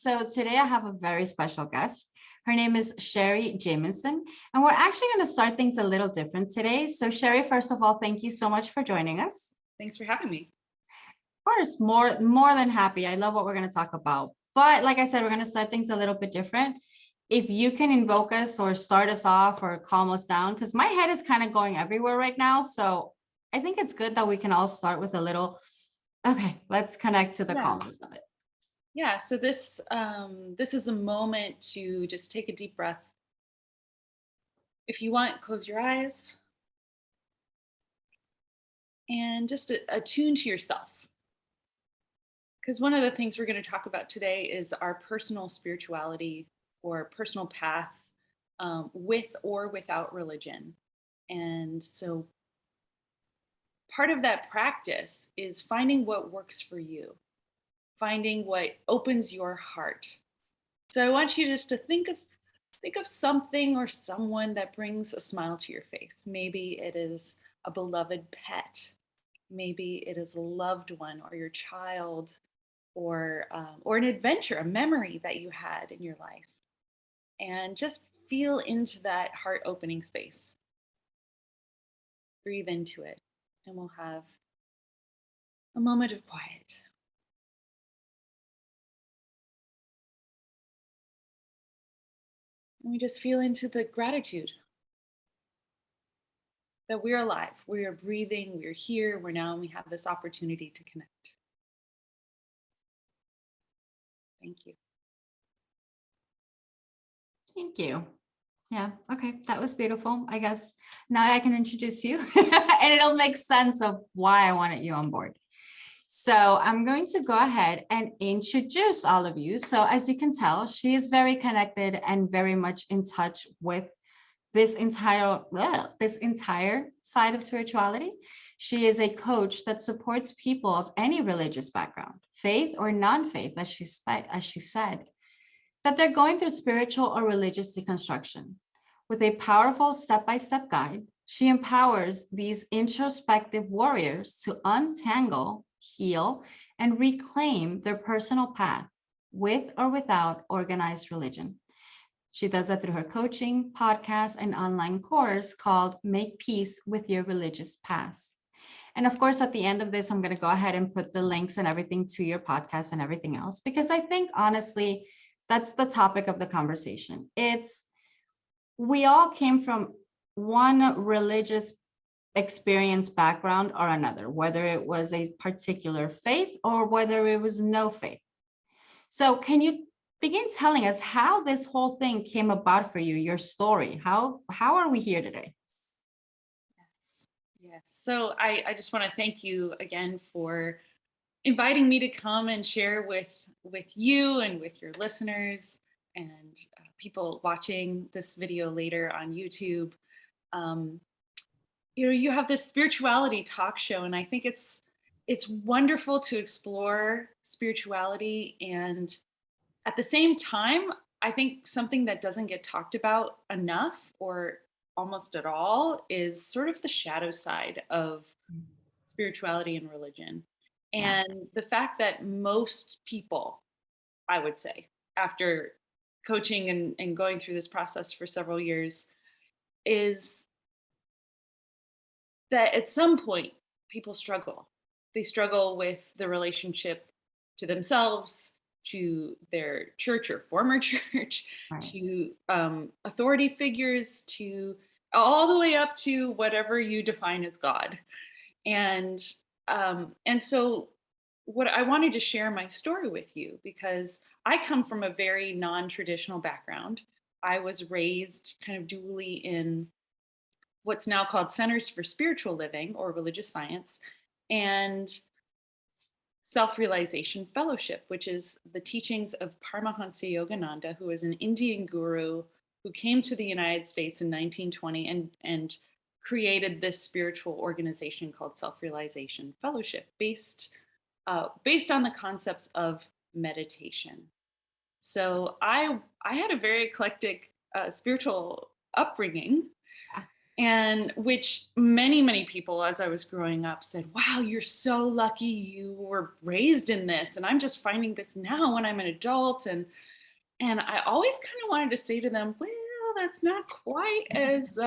So today I have a very special guest. Her name is Cheri Jamison, and we're actually going to start things a little different today. So Cheri, first of all, thank you so much for joining us. Thanks for having me. Of course, more than happy. I love what we're going to talk about. But like I said, we're going to start things a little bit different. If you can invoke us or start us off or calm us down, because my head is kind of going everywhere right now. So I think it's good that we can all start with a little, okay, let's connect to the calmness of it. Yeah, so this is a moment to just take a deep breath. If you want, close your eyes and just attune to yourself. Because one of the things we're going to talk about today is our personal spirituality or personal path with or without religion. And so part of that practice is finding what works for you, finding what opens your heart. So I want you just to think of something or someone that brings a smile to your face. Maybe it is a beloved pet. Maybe it is a loved one or your child, or an adventure, a memory that you had in your life. And just feel into that heart-opening space. Breathe into it, and we'll have a moment of quiet. And we just feel into the gratitude that we're alive, we are breathing, we're here, we're now, and we have this opportunity to connect. Thank you. Thank you. Yeah, okay, that was beautiful. I guess now I can introduce you and it'll make sense of why I wanted you on board. So I'm going to go ahead and introduce all of you. So as you can tell, she is very connected and very much in touch with this entire side of spirituality. She is a coach that supports people of any religious background, faith or non-faith, as she said, that they're going through spiritual or religious deconstruction. With a powerful step-by-step guide, she empowers these introspective warriors to untangle, heal, and reclaim their personal path with or without organized religion. She does that through her coaching, podcast, and online course called Make Peace with Your Religious Past. And of course, at the end of this, I'm going to go ahead and put the links and everything to your podcast and everything else, because I think, honestly, that's the topic of the conversation. We all came from one religious experience background or another, whether it was a particular faith or whether it was no faith. So can you begin telling us how this whole thing came about for you, your story? How are we here today? Yes. So I just want to thank you again for inviting me to come and share with you and with your listeners and people watching this video later on YouTube. You have this spirituality talk show, and I think it's wonderful to explore spirituality, and at the same time, I think something that doesn't get talked about enough or almost at all is sort of the shadow side of spirituality and religion. And the fact that most people, I would say, after coaching and going through this process for several years, is that at some point people struggle. They struggle with the relationship to themselves, to their church or former church, Right. to authority figures, to all the way up to whatever you define as God. And so what I wanted to share my story with you, because I come from a very non-traditional background. I was raised kind of dually in what's now called Centers for Spiritual Living or Religious Science, and Self-Realization Fellowship, which is the teachings of Paramahansa Yogananda, who is an Indian guru who came to the United States in 1920 and created this spiritual organization called Self-Realization Fellowship, based on the concepts of meditation. So I had a very eclectic spiritual upbringing. And which many people, as I was growing up, said, wow, you're so lucky you were raised in this. And I'm just finding this now when I'm an adult. And I always kind of wanted to say to them, well, that's not quite as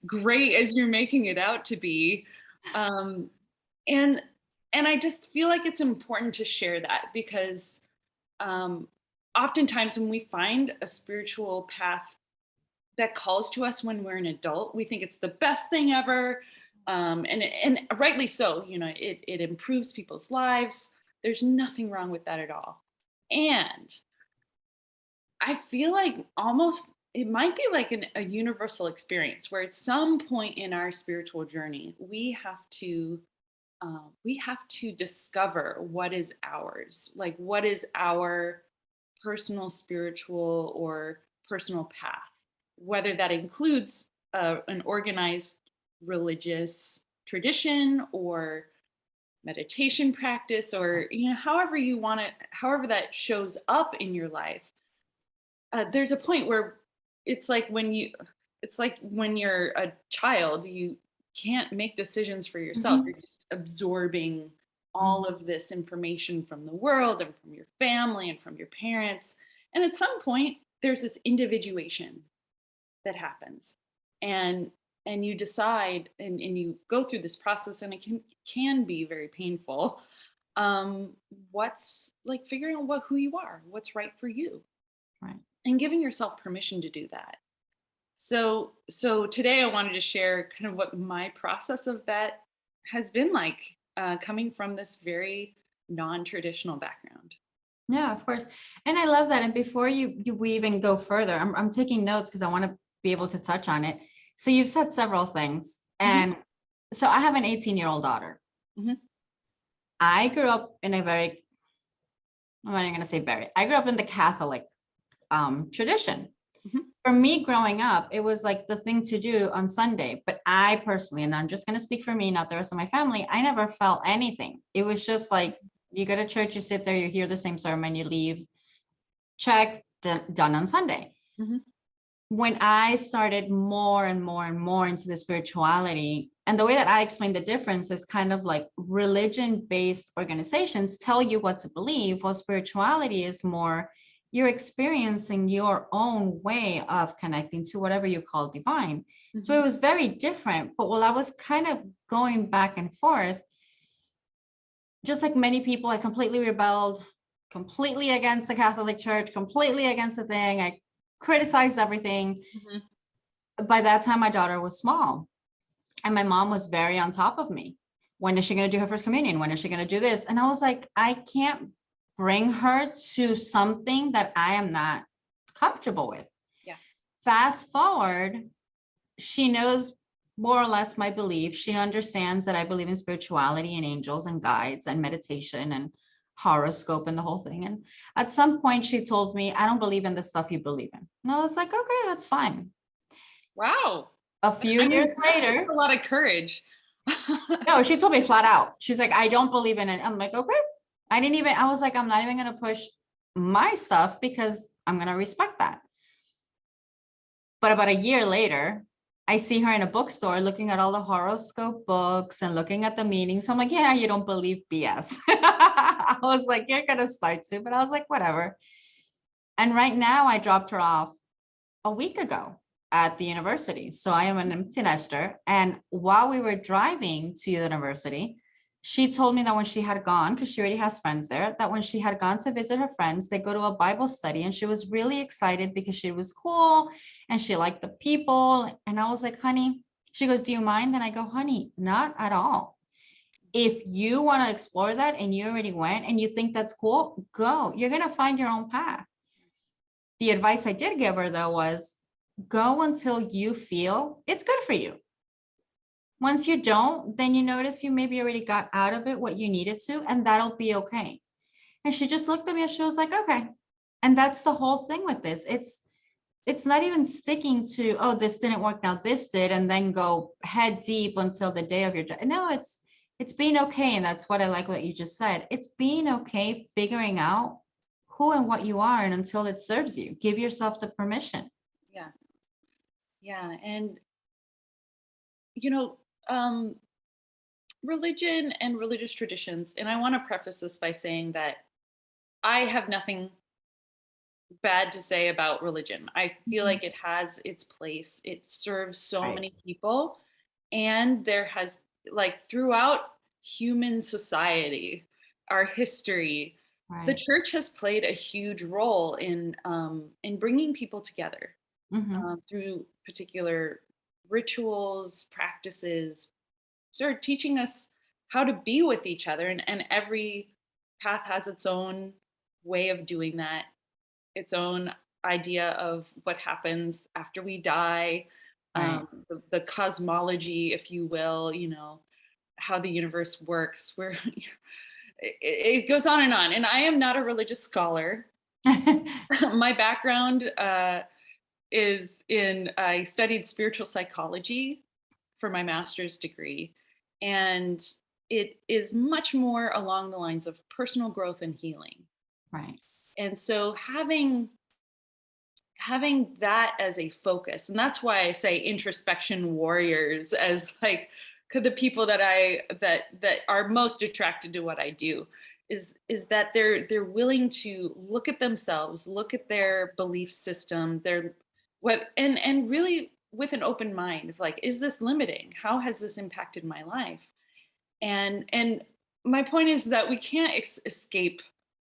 great as you're making it out to be. Um, and and I just feel like it's important to share that because um, oftentimes when we find a spiritual path that calls to us when we're an adult, we think it's the best thing ever. And rightly so, you know, it improves people's lives. There's nothing wrong with that at all. And I feel like almost it might be like a universal experience where at some point in our spiritual journey, we have to discover what is ours, like what is our personal spiritual or personal path, whether that includes an organized religious tradition or meditation practice or you know however you want it, however that shows up in your life. There's a point where it's like when you're a child, you can't make decisions for yourself. Mhm. You're just absorbing all of this information from the world and from your family and from your parents. And at some point, there's this individuation that happens. And and you decide and you go through this process and it can be very painful. What's like figuring out who you are, what's right for you, Right. and giving yourself permission to do that. So today I wanted to share kind of what my process of that has been like, coming from this very non-traditional background. Yeah, of course. And I love that. And before we even go further, I'm taking notes because I want to be able to touch on it. So you've said several things. Mhm, And so I have an 18-year-old daughter. mhm, I grew up in a very, I'm not going to say very, I grew up in the Catholic tradition. mhm, For me growing up, it was like the thing to do on Sunday. But I personally, and I'm just going to speak for me, not the rest of my family, I never felt anything. It was just like you go to church, you sit there, you hear the same sermon, you leave, check, done on Sunday. mhm, When I started more and more and more into the spirituality, and the way that I explain the difference is kind of like religion-based organizations tell you what to believe, while spirituality is more you're experiencing your own way of connecting to whatever you call divine. So mhm, it was very different. But while I was kind of going back and forth, just like many people, I completely rebelled, completely against the Catholic Church, completely against the thing. I criticized everything. mhm. By that time, my daughter was small, and my mom was very on top of me. When is she going to do her first communion? When is she going to do this? And I was like, I can't bring her to something that I am not comfortable with. Yeah. Fast forward, she knows more or less my beliefs. She understands that I believe in spirituality and angels and guides and meditation and horoscope and the whole thing. And at some point, she told me, I don't believe in the stuff you believe in. And I was like, okay, that's fine. Wow. A few I years mean, that later, takes a lot of courage. no, she told me flat out. She's like, I don't believe in it. I'm like, okay. I was like, I'm not even going to push my stuff because I'm going to respect that. But about a year later, I see her in a bookstore looking at all the horoscope books and looking at the meanings. So I'm like, yeah, you don't believe BS. I was like, you're going to start to, but I was like, whatever. And right now I dropped her off a week ago at the university. So I am an empty nester. And while we were driving to the university, she told me that when she had gone, because she already has friends there, that when she had gone to visit her friends, they go to a Bible study and she was really excited because she was cool and she liked the people. And I was like, honey, she goes, do you mind? And I go, honey, not at all. If you want to explore that and you already went and you think that's cool, go. You're going to find your own path. The advice I did give her though was go until you feel it's good for you. Once you don't, then you notice you maybe already got out of it what you needed to, and that'll be okay. And she just looked at me and she was like, okay. And that's the whole thing with this. It's not even sticking to, oh, this didn't work, now this did, and then go head deep until the day of your death. No, it's being okay. And that's what I like what you just said. It's being okay figuring out who and what you are, and until it serves you, give yourself the permission. Yeah. Yeah. And you know, religion and religious traditions, and I want to preface this by saying that I have nothing bad to say about religion. I feel Mhm. like it has its place. It serves so Right. many people. And there has, like, throughout human society, our history, the Right. church has played a huge role in bringing people together Hmm. through particular rituals, practices, sort of teaching us how to be with each other. And every path has its own way of doing that, its own idea of what happens after we die, Right. the cosmology, if you will, how the universe works. Where it goes on and on. And I am not a religious scholar. My background is in I studied spiritual psychology for my master's degree, and it is much more along the lines of personal growth and healing. Right. And so having that as a focus, and that's why I say introspection warriors, as like the people that are most attracted to what I do, is that they're willing to look at themselves, look at their belief system, their what and really with an open mind of like, is this limiting? How has this impacted my life? And my point is that we can't escape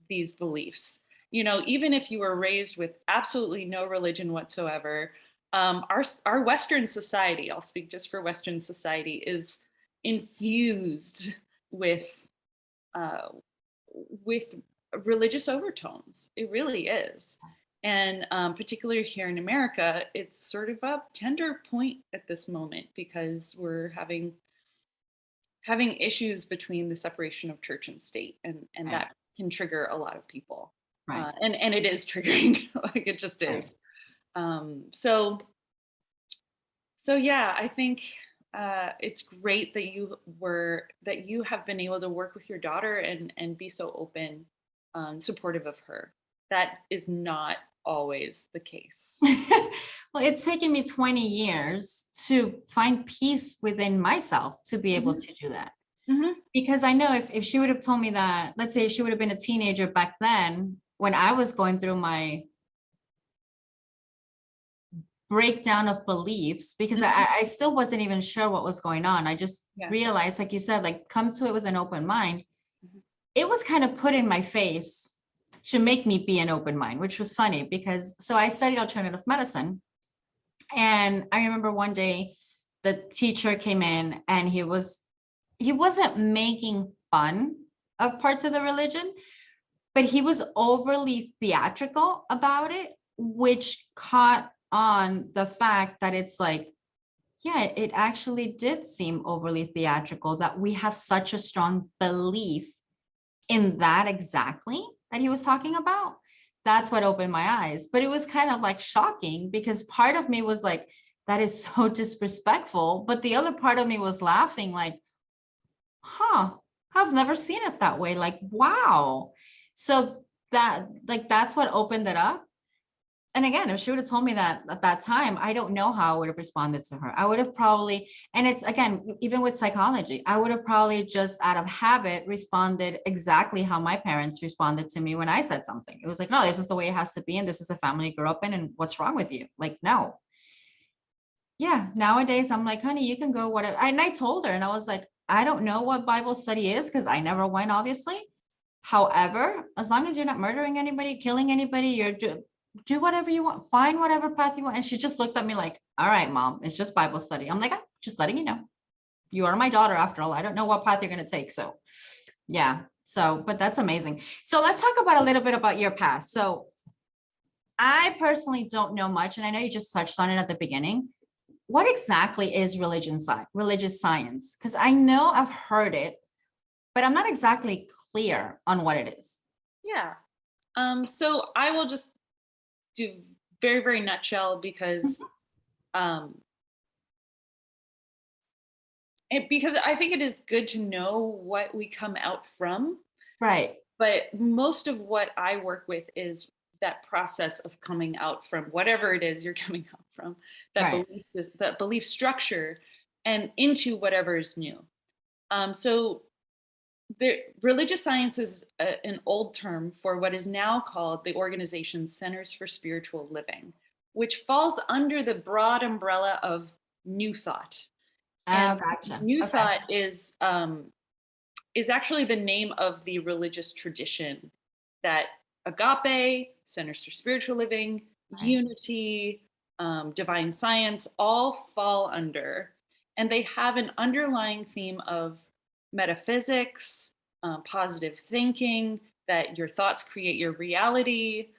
these beliefs. Even if you were raised with absolutely no religion whatsoever, our Western society, I'll speak just for Western society, is infused with uh, with religious overtones. It really is. And particularly here in America, it's sort of a tender point at this moment because we're having issues between the separation of church and state, and Right. that can trigger a lot of people, Right. and it is triggering. Like, it just Right. is. So yeah, I think it's great that you have been able to work with your daughter and be so open, supportive of her. That is not always the case. Well, it's taken me 20 years to find peace within myself to be able Hmm. to do that. Hmm. Because I know if she would have told me that, let's say she would have been a teenager back then when I was going through my breakdown of beliefs, because Hmm. I still wasn't even sure what was going on. I just Yeah. realized, like you said, like come to it with an open mind. Mhm. It was kind of put in my face to make me be an open mind, which was funny because so I studied alternative medicine. And I remember one day the teacher came in and he wasn't making fun of parts of the religion, but he was overly theatrical about it, which caught on the fact that it's like, yeah, it actually did seem overly theatrical that we have such a strong belief in that exactly that he was talking about. That's what opened my eyes. But it was kind of like shocking because part of me was like, that is so disrespectful. But the other part of me was laughing, like, huh, I've never seen it that way. Like, wow. So that's what opened it up. And again, if she would have told me that at that time, I don't know how I would have responded to her. I would have probably, and it's again, even with psychology, I would have probably just out of habit responded exactly how my parents responded to me when I said something. It was like, no, this is the way it has to be. And this is the family you grew up in. And what's wrong with you? Like, no. Yeah. Nowadays, I'm like, honey, you can go whatever. And I told her, and I was like, I don't know what Bible study is because I never went, obviously. However, as long as you're not murdering anybody, killing anybody, do whatever you want, find whatever path you want. And she just looked at me like, all right, mom, it's just Bible study. I'm like, "Ah, just letting you know. You are my daughter after all. I don't know what path you're going to take." So yeah. So, but that's amazing. So let's talk about a little bit about your past. So I personally don't know much, and I know you just touched on it at the beginning. What exactly is religious science? Because I know I've heard it, but I'm not exactly clear on what it is. Yeah. So I will just do very, very nutshell because um, because I think it is good to know what we come out from. Right. But most of what I work with is that process of coming out from whatever it is you're coming out from, Right. that belief structure, and into whatever is new. So religious science is an old term for what is now called the organization Centers for Spiritual Living, which falls under the broad umbrella of New Thought. Oh, And gotcha. New Okay. Thought is actually the name of the religious tradition that Agape, Centers for Spiritual Living, Right. Unity, Divine Science all fall under. And they have an underlying theme of metaphysics, positive thinking, that your thoughts create your reality,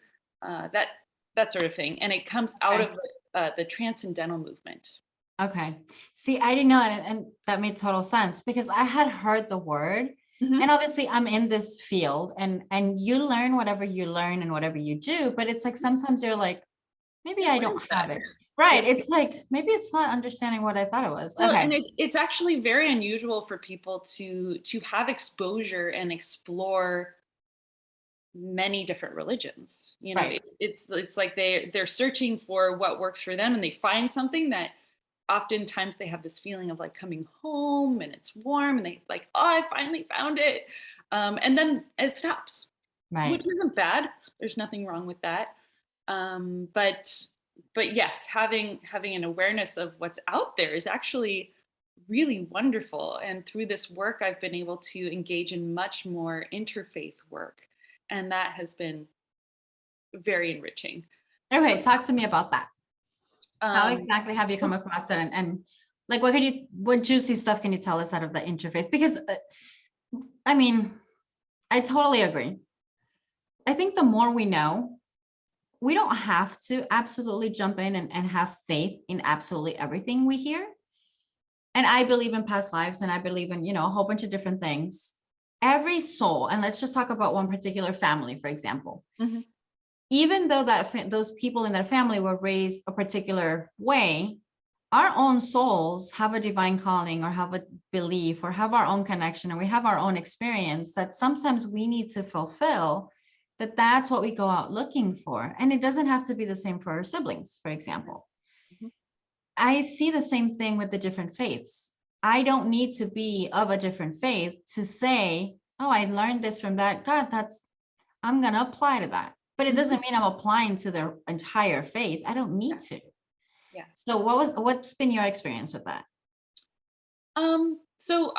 that sort of thing. And it comes out Okay. of the transcendental movement. Okay. See, I didn't know that, and that made total sense because I had heard the word, Mhm. and obviously I'm in this field, and you learn whatever you learn and whatever you do, but it's like sometimes you're like, maybe Yeah, I what don't is have that? it. Yeah. Right. It's like maybe it's not understanding what I thought it was. Well, Okay. and it's actually very unusual for people to have exposure and explore many different religions. You know, Right. it's like they're searching for what works for them, and they find something that oftentimes they have this feeling of like coming home and it's warm, and they like, oh, I finally found it, and then it stops, which Right. isn't bad. There's nothing wrong with that. Um, but but yes, having an awareness of what's out there is actually really wonderful. And through this work, I've been able to engage in much more interfaith work, and that has been very enriching. Okay. Talk to me about that. How Um, exactly have you come across it? And like, what juicy stuff can you tell us out of the interfaith? Because I mean, I totally agree. I think the more we know, we don't have to absolutely jump in and have faith in absolutely everything we hear. And I believe in past lives, and I believe in, a whole bunch of different things. Every soul, and let's just talk about one particular family, for example. mhm. Even though those people in that family were raised a particular way, our own souls have a divine calling or have a belief or have our own connection, and we have our own experience that sometimes we need to fulfill, that's what we go out looking for. And it doesn't have to be the same for our siblings, for example. Mhm. I see the same thing with the different faiths. I don't need to be of a different faith to say, oh, I learned this from that God, I'm going to apply to that. But it Mhm. doesn't mean I'm applying to their entire faith. I don't Yeah. need to. Yeah. So what's been your experience with that? So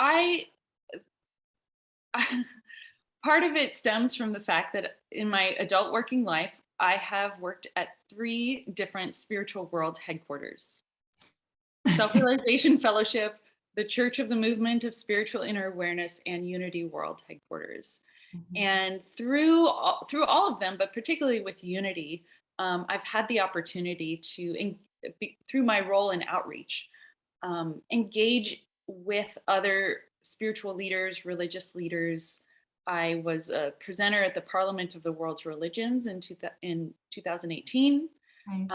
part of it stems from the fact that in my adult working life, I have worked at 3 different spiritual world headquarters: Self-Realization Fellowship, the Church of the Movement of Spiritual Inner Awareness, and Unity World headquarters. Mhm. And through all of them, but particularly with Unity, I've had the opportunity to, through my role in outreach, engage with other spiritual leaders, religious leaders. I was a presenter at the Parliament of the World's Religions in 2018. Nice.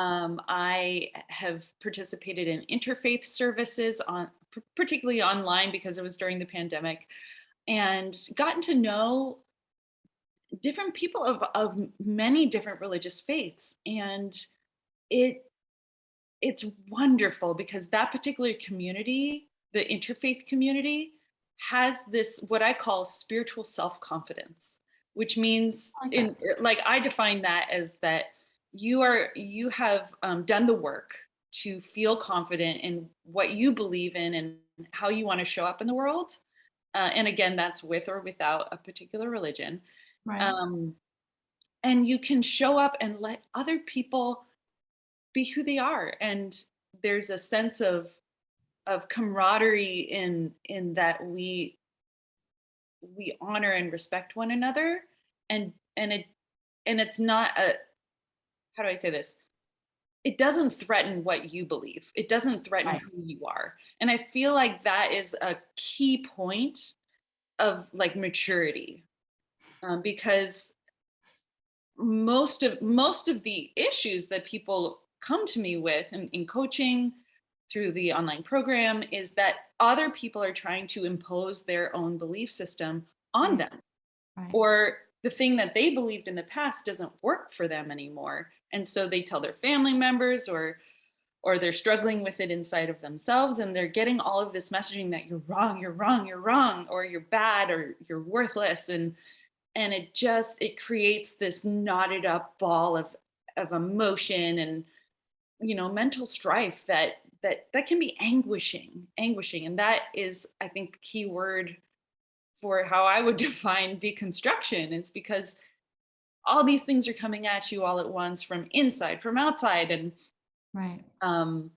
I have participated in interfaith services particularly online because it was during the pandemic, and gotten to know different people of many different religious faiths. And it it's wonderful because that particular community, the interfaith community, has this what I call spiritual self-confidence, which means, I like that. in like, I define that as that you have done the work to feel confident in what you believe in and how you want to show up in the world. And again, that's with or without a particular religion. Right. Um, and you can show up and let other people be who they are. And there's a sense of camaraderie in that we honor and respect one another. And it's not a, how do I say this? It doesn't threaten what you believe. It doesn't threaten Right. who you are. And I feel like that is a key point of like maturity, because most of the issues that people come to me with in coaching through the online program is that other people are trying to impose their own belief system on Right. them, Right. or the thing that they believed in the past doesn't work for them anymore, and so they tell their family members, or or they're struggling with it inside of themselves, and they're getting all of this messaging that you're wrong, you're wrong, you're wrong, or you're bad, or you're worthless. And it creates this knotted up ball of emotion and, mental strife that can be anguishing. And that is, I think, the key word for how I would define deconstruction, is because all these things are coming at you all at once, from inside, from outside. Right. And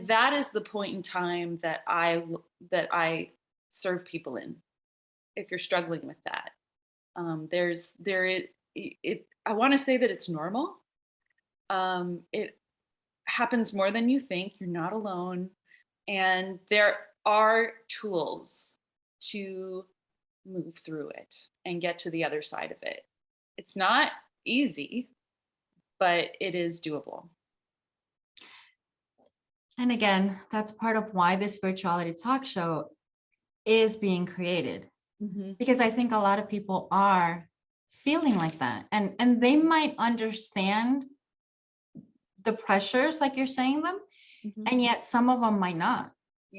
that is the point in time that I serve people in. If you're struggling with that, I want to say that it's normal. It happens more than you think. You're not alone, and there are tools to move through it and get to the other side of it. It's not easy, but it is doable. And again, that's part of why this spirituality talk show is being created, because I think a lot of people are feeling like that, and they might understand the pressures like you're saying them, and yet some of them might not.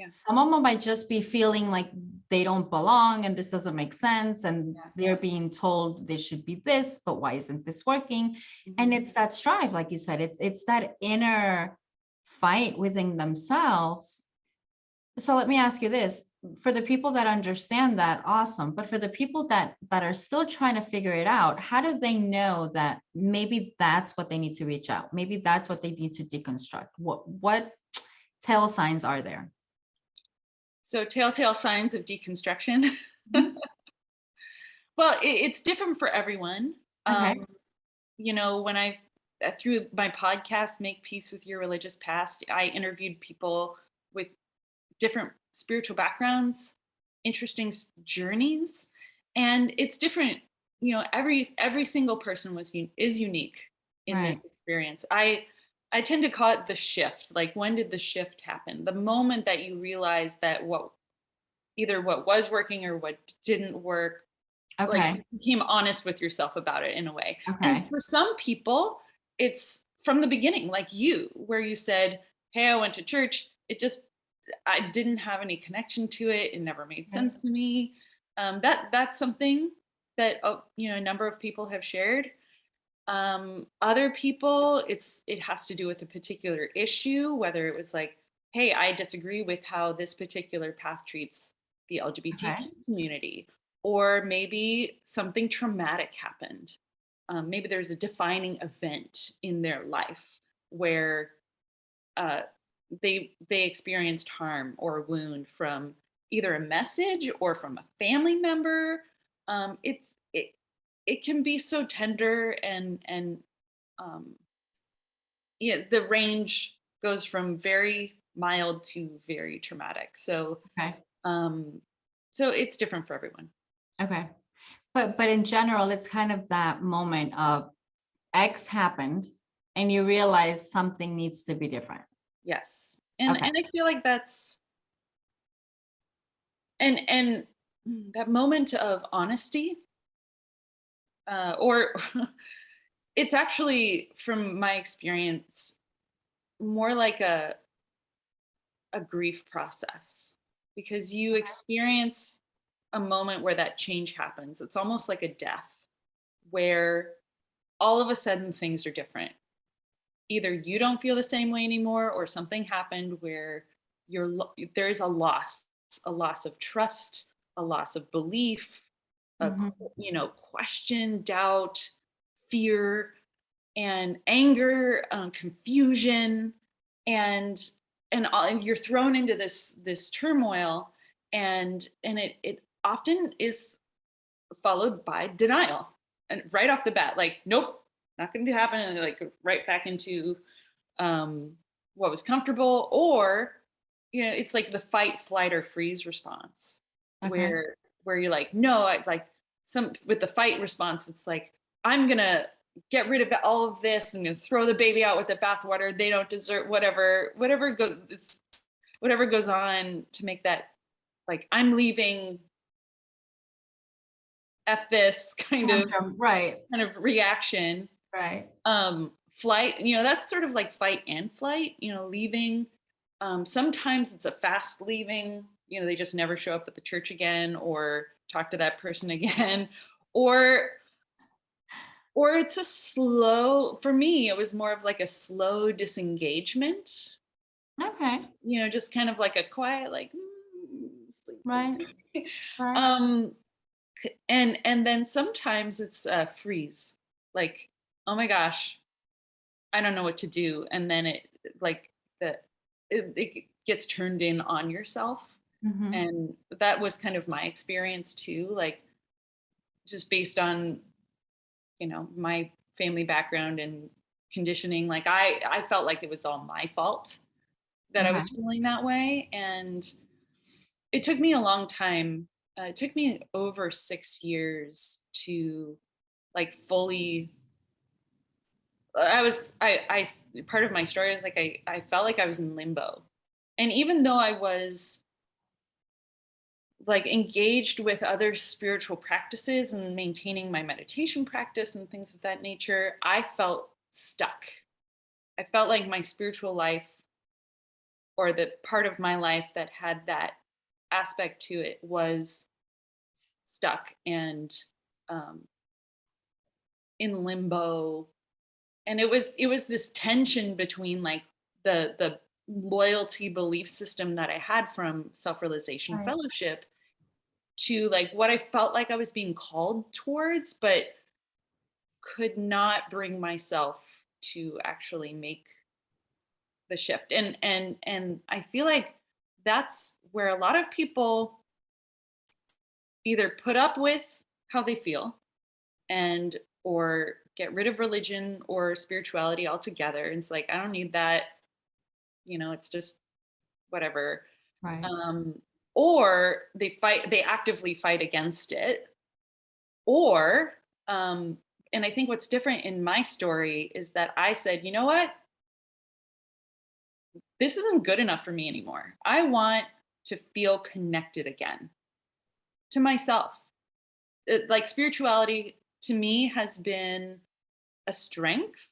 Some of them might just be feeling like they don't belong and this doesn't make sense, and they're being told they should be this, but why isn't this working? And it's that strive, like you said, it's that inner fight within themselves. So let me ask you this: for the people that understand that, awesome, but for the people that are still trying to figure it out, how do they know that maybe that's what they need to reach out, maybe that's what they need to deconstruct? What tell signs are there? So telltale signs of deconstruction. Well, it's different for everyone. Okay. When through my podcast, Make Peace with Your Religious Past, I interviewed people with different spiritual backgrounds, interesting journeys, and it's different. Every single person is unique in this experience. I tend to call it the shift. Like, when did the shift happen? The moment that you realize that either what was working or what didn't work, like, you became honest with yourself about it in a way. And for some people, it's from the beginning, like you, where you said, hey, I went to church. I didn't have any connection to it. It never made sense to me. That's something that, a number of people have shared. Other people, it has to do with a particular issue, whether it was like, hey, I disagree with how this particular path treats the LGBTQ community, or maybe something traumatic happened. Maybe there's a defining event in their life where they experienced harm or wound from either a message or from a family member. It can be so tender, and the range goes from very mild to very traumatic. So so it's different for everyone. Okay. But in general, it's kind of that moment of X happened and you realize something needs to be different. Yes. And I feel like that's and that moment of honesty, or it's actually, from my experience, more like a grief process, because you experience a moment where that change happens. It's almost like a death, where all of a sudden things are different. Either you don't feel the same way anymore, or something happened where there is a loss of trust, a loss of belief, question, doubt, fear, and anger, confusion, and you're thrown into this turmoil, and it often is followed by denial, and right off the bat, like, nope, not going to happen, and like right back into what was comfortable, or it's like the fight, flight, or freeze response, where you're like, no, with the fight response, it's like, I'm gonna get rid of all of this and throw the baby out with the bathwater. They don't deserve whatever goes on to make that, like, I'm leaving, F this kind of reaction. Right. flight, you know, that's sort of like fight and flight, you know, leaving. Sometimes it's a fast leaving, you know, they just never show up at the church again or talk to that person again. Or it's a slow, for me, it was more of like a slow disengagement, Okay. you know, just kind of like a quiet, like, Right. sleeping. Right. um, and then sometimes it's a freeze, like, oh my gosh, I don't know what to do. And then it like it gets turned in on yourself. Mm-hmm. And that was kind of my experience too, like just based on, you know, my family background and conditioning. Like I felt like it was all my fault that I Okay. was feeling that way. And it took me a long time. It took me over 6 years to like fully part of my story is like I felt like I was in limbo. And even though I was like engaged with other spiritual practices and maintaining my meditation practice and things of that nature, I felt stuck. I felt like my spiritual life, or the part of my life that had that aspect to it, was stuck and um, in limbo. And it was this tension between like the loyalty belief system that I had from self-realization Right. fellowship to like what I felt like I was being called towards, but could not bring myself to actually make the shift. And I feel like that's where a lot of people either put up with how they feel and or get rid of religion or spirituality altogether. And it's like, I don't need that, you know, it's just whatever. Right. um, or they actively fight against it. Or um, and I think what's different in my story is that I said, you know what, this isn't good enough for me anymore. I want to feel connected again to myself. Like spirituality to me has been a strength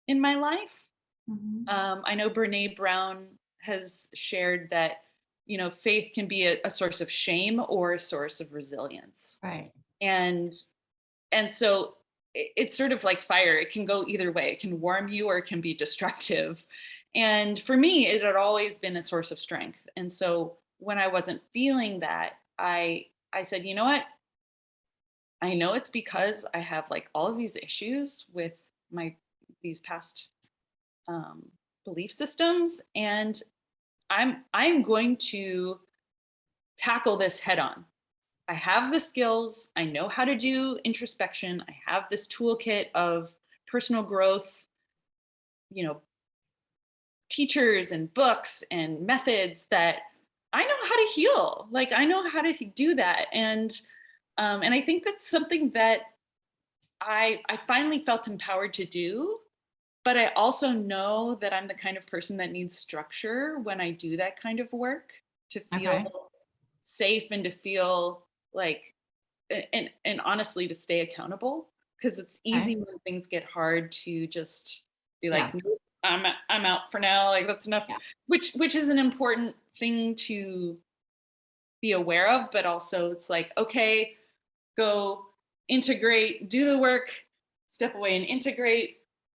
in my life. Mm-hmm. I know Brene Brown has shared that, you know, faith can be a source of shame or a source of resilience. Right. And so it's sort of like fire. It can go either way. It can warm you or it can be destructive. And for me, it had always been a source of strength. And so when I wasn't feeling that, I said, you know what? I know it's because I have like all of these issues with my these past um, belief systems, and I'm going to tackle this head on. I have the skills. I know how to do introspection. I have this toolkit of personal growth, you know, teachers and books and methods that I know how to heal. Like I know how to do that, and I think that's something that I finally felt empowered to do. But I also know that I'm the kind of person that needs structure when I do that kind of work to Okay. feel safe and to feel like, and honestly, to stay accountable. Because it's easy Okay. when things get hard to just be like, Yeah. nope, I'm out for now. Like that's enough. Yeah. Which is an important thing to be aware of, but also it's like, okay, go integrate, do the work, step away and integrate,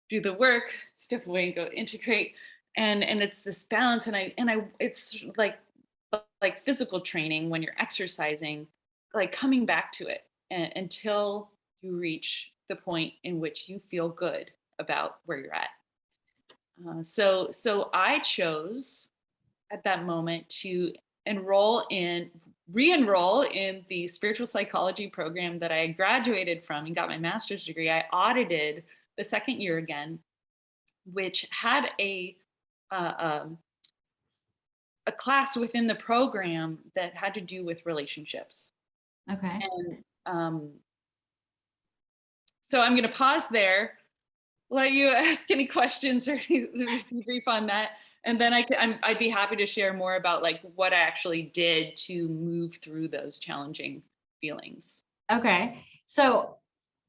do the work, step away and go integrate. And it's this balance. And I it's like physical training when you're exercising, like coming back to it until you reach the point in which you feel good about where you're at. So I chose at that moment to re-enroll in the spiritual psychology program that I graduated from and got my master's degree. I audited the second year again, which had uh, um, a class within the program that had to do with relationships. Okay. And so I'm going to pause there, let you ask any questions or debrief on that. And then I'd be happy to share more about like what I actually did to move through those challenging feelings. Okay. So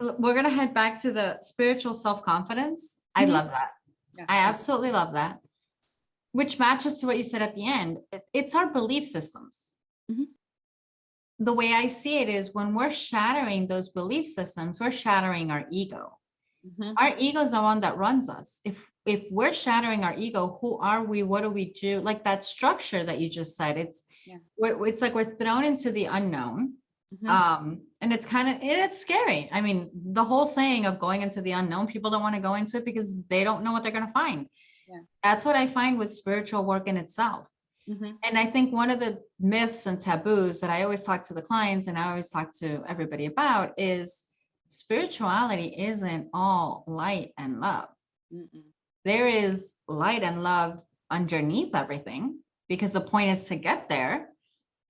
we're going to head back to the spiritual self-confidence. I love that. Yeah. I absolutely love that. Which matches to what you said at the end. It's our belief systems. Mhm. The way I see it is when we're shattering those belief systems, we're shattering our ego. Mhm. Our ego is the one that runs us. If we're shattering our ego, who are we? What do we do? Like that structure that you just said, Yeah. it's like we're thrown into the unknown. And it's scary. I mean, the whole saying of going into the unknown, people don't want to go into it because they don't know what they're going to find. Yeah. That's what I find with spiritual work in itself. Mhm. And I think one of the myths and taboos that I always talk to the clients and I always talk to everybody about is spirituality isn't all light and love. Mm-mm. There is light and love underneath everything because the point is to get there.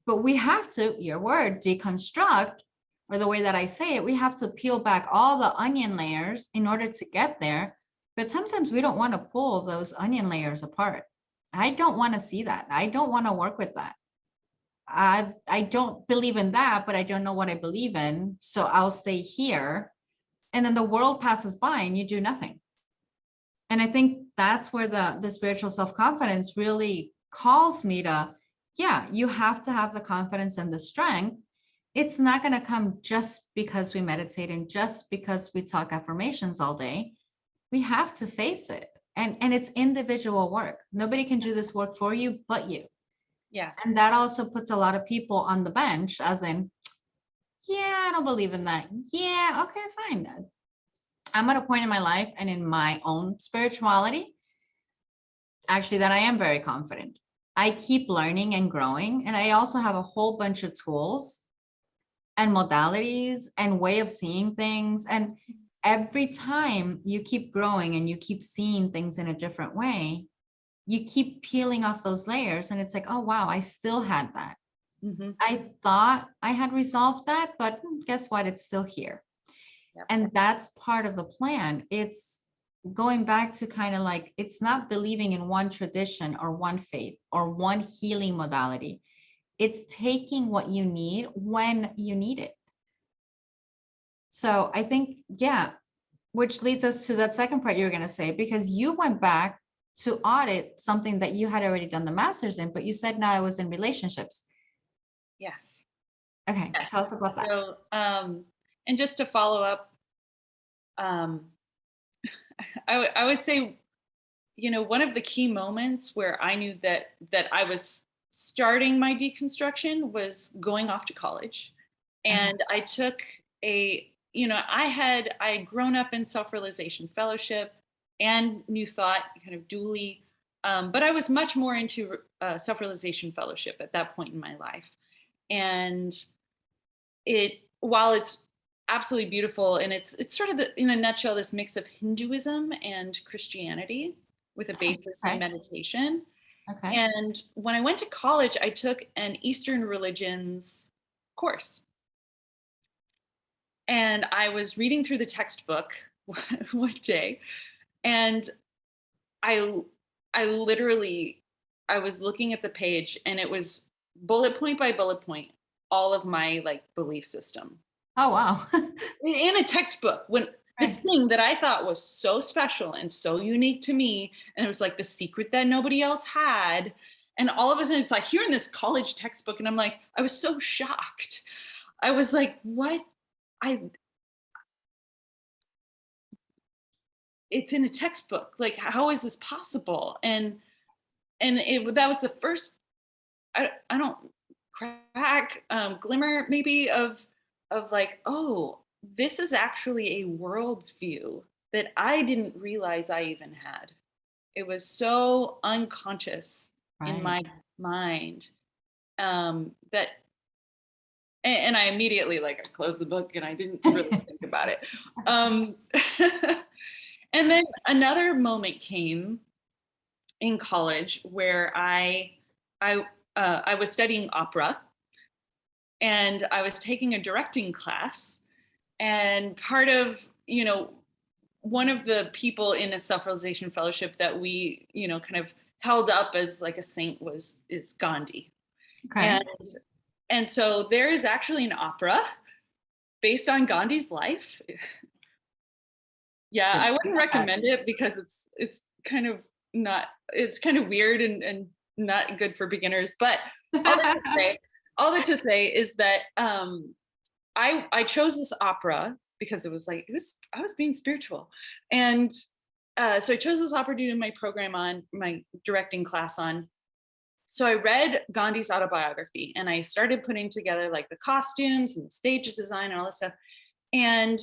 But we have to, your word, deconstruct, or the way that I say it, we have to peel back all the onion layers in order to get there. But sometimes we don't want to pull those onion layers apart. I don't want to see that. I don't want to work with that. I don't believe in that, but I don't know what I believe in. So I'll stay here. And then the world passes by and you do nothing. And I think that's where the spiritual self-confidence really calls me to, yeah, you have to have the confidence and the strength. It's not going to come just because we meditate and just because we talk affirmations all day. We have to face it. And it's individual work. Nobody can do this work for you but you. Yeah. And that also puts a lot of people on the bench, as in, yeah, I don't believe in that. Yeah, okay, fine. I'm at a point in my life and in my own spirituality, actually, that I am very confident. I keep learning and growing. And I also have a whole bunch of tools and modalities and way of seeing things. And every time you keep growing and you keep seeing things in a different way, you keep peeling off those layers. And it's like, oh, wow, I still had that. Mm-hmm. I thought I had resolved that, but guess what? It's still here. Yep. And that's part of the plan. It's going back to kind of like, it's not believing in one tradition or one faith or one healing modality. It's taking what you need when you need it. So I think, yeah, which leads us to that second part you were going to say, because you went back to audit something that you had already done the master's in, but you said now it was in relationships. Yes. Okay. Yes. Tell us about that. So, and just to follow up, I would say, one of the key moments where I knew that I was starting my deconstruction was going off to college. And I took I had grown up in self-realization fellowship and New Thought kind of dually, but I was much more into self-realization fellowship at that point in my life. And while it's absolutely beautiful, and it's sort of in a nutshell, this mix of Hinduism and Christianity with a basis in meditation. Okay. And when I went to college, I took an Eastern religions course. And I was reading through the textbook one day, and I I literally I was looking at the page, and it was bullet point by bullet point all of my belief system Oh, wow. in a textbook, when this Right. thing that I thought was so special and so unique to me, and it was like the secret that nobody else had. And all of a sudden it's like here in this college textbook, and I'm like, I was so shocked. I was like, what? I It's in a textbook. Like, how is this possible? And that was the first, I don't crack, glimmer maybe of like, oh, this is actually a worldview that I didn't realize I even had. It was so unconscious in Right. my mind, that, and I immediately I closed the book and I didn't really think about it. Um, and then another moment came in college where I was studying opera, and I was taking a directing class, and part of one of the people in a self-realization fellowship that we kind of held up as like a saint is Gandhi. Okay. And so there is actually an opera based on Gandhi's life. Yeah, to I do wouldn't that. recommend it because it's kind of not, it's kind of weird and not good for beginners. But all that to say, all that to say is that I chose this opera because it was I was being spiritual, and so I chose this opera to do my program on, my directing class on. So I read Gandhi's autobiography and I started putting together like the costumes and the stage design and all this stuff. And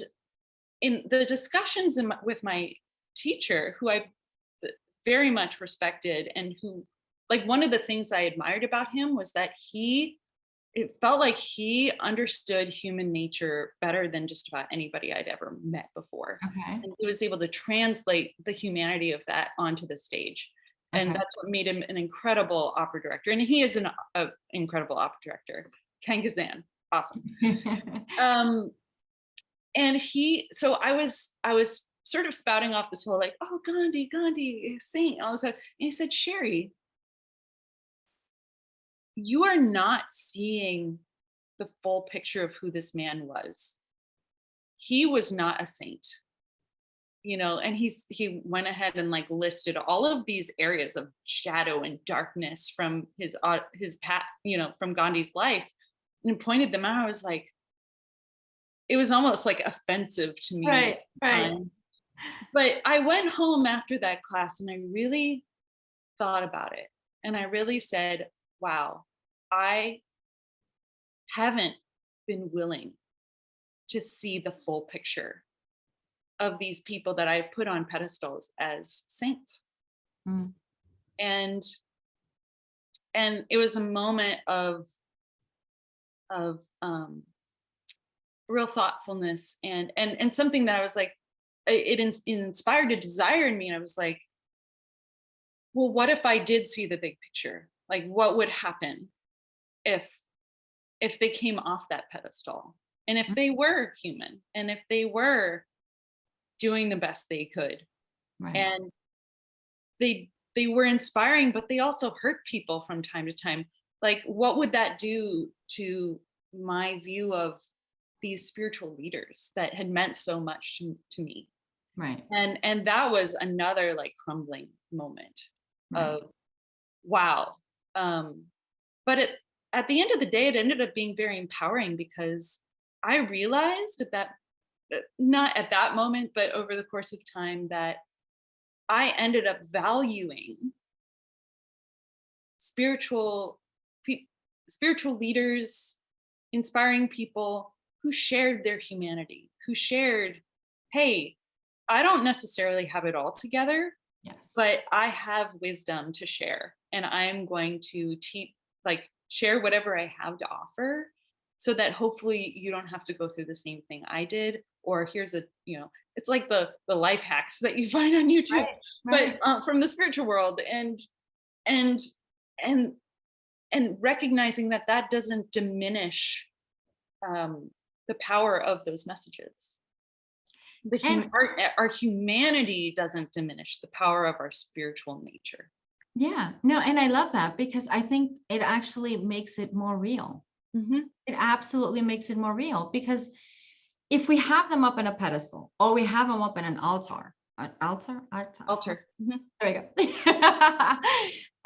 in the discussions with my teacher, who I very much respected, and who, like, one of the things I admired about him was that it felt like he understood human nature better than just about anybody I'd ever met before. Okay. And he was able to translate the humanity of that onto the stage. And Okay. that's what made him an incredible opera director. And he is an incredible opera director. Ken Kazan, awesome. And so I was sort of spouting off this whole like, oh, Gandhi, saint, all this stuff. And he said, Cheri, you are not seeing the full picture of who this man was. He was not a saint, and he went ahead and like listed all of these areas of shadow and darkness from his path, from Gandhi's life, and pointed them out. I was like, it was almost like offensive to me at the time. But I went home after that class and I really thought about it. And I really said, wow, I haven't been willing to see the full picture of these people that I've put on pedestals as saints. Mm. And it was a moment of real thoughtfulness and something that I was like, it inspired a desire in me. And I was like, well, what if I did see the big picture? Like, what would happen if they came off that pedestal, and if they were human, and if they were doing the best they could? Right. And they were inspiring, but they also hurt people from time to time. Like, what would that do to my view of these spiritual leaders that had meant so much to me? Right. And that was another like crumbling moment of wow. But at the end of the day, it ended up being very empowering, because I realized that not at that moment, but over the course of time, that I ended up valuing spiritual leaders, inspiring people who shared their humanity, who shared, hey, I don't necessarily have it all together, Yes. but I have wisdom to share, and I'm going to share whatever I have to offer, so that hopefully you don't have to go through the same thing I did. Or here's it's like the life hacks that you find on YouTube, Right. but from the spiritual world, and recognizing that doesn't diminish the power of those messages. Our humanity doesn't diminish the power of our spiritual nature. Yeah, no, and I love that, because I think it actually makes it more real. Mm-hmm. It absolutely makes it more real, because if we have them up in a pedestal, or we have them up in an altar. Mm-hmm. There we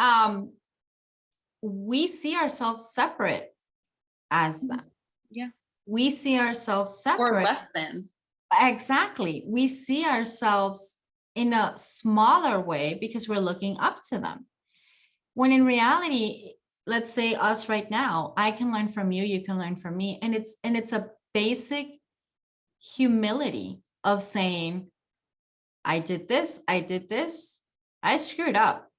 go. We see ourselves separate as them. Yeah. We see ourselves separate. Or less than. Exactly. We see ourselves in a smaller way because we're looking up to them. When in reality, let's say us right now, I can learn from you, you can learn from me. And it's a basic humility of saying, I did this, I screwed up,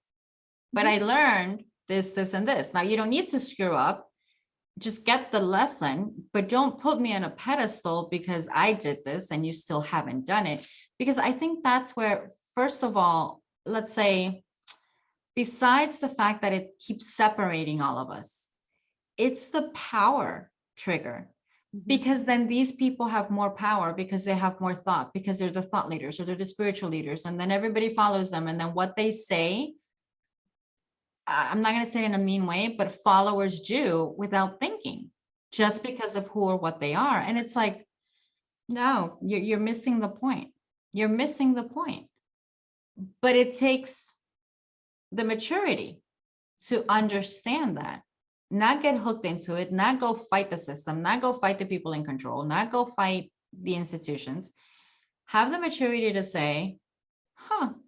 but I learned this, and this. Now you don't need to screw up. Just get the lesson, but don't put me on a pedestal because I did this and you still haven't done it. Because I think that's where, first of all, let's say, besides the fact that it keeps separating all of us, it's the power trigger. Because then these people have more power, because they have more thought, because they're the thought leaders, or they're the spiritual leaders, and then everybody follows them. And then what they say, I'm not going to say it in a mean way, but followers do without thinking, just because of who or what they are. And it's like, no, you're missing the point. you're missing the point. But it takes the maturity to understand that, not get hooked into it, not go fight the system, not go fight the people in control, not go fight the institutions. Have the maturity to say,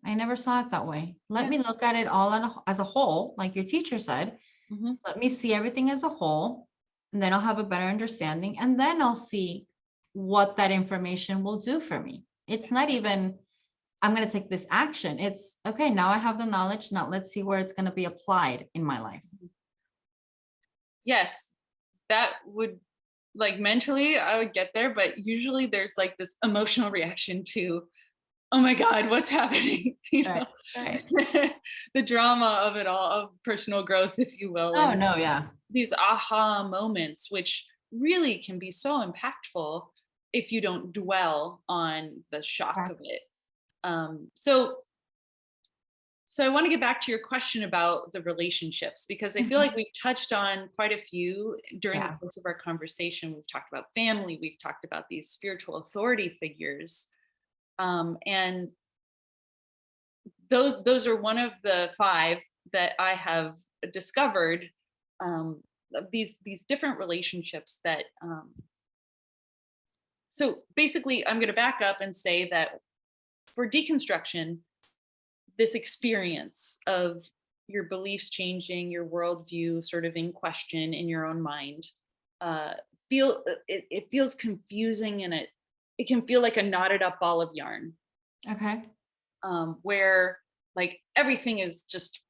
I never saw it that way. Let me look at it all as a whole, like your teacher said. Let me see everything as a whole, and then I'll have a better understanding, and then I'll see what that information will do for me. It's not even, I'm going to take this action. It's okay, now I have the knowledge. Now let's see where it's going to be applied in my life. Yes, that would, like, mentally I would get there, but usually there's like this emotional reaction to, oh my God, what's happening? You know? Right. The drama of it all, of personal growth, if you will. Oh, and no, yeah. these aha moments, which really can be so impactful if you don't dwell on the shock of it. So I want to get back to your question about the relationships, because I feel like we've touched on quite a few during the course of our conversation. We've talked about family, we've talked about these spiritual authority figures. And those are one of the 5 that I have discovered, these different relationships that, so basically I'm going to back up and say that for deconstruction, this experience of your beliefs changing, your worldview sort of in question in your own mind, it feels confusing, and it can feel like a knotted up ball of yarn. Okay. Where like everything is just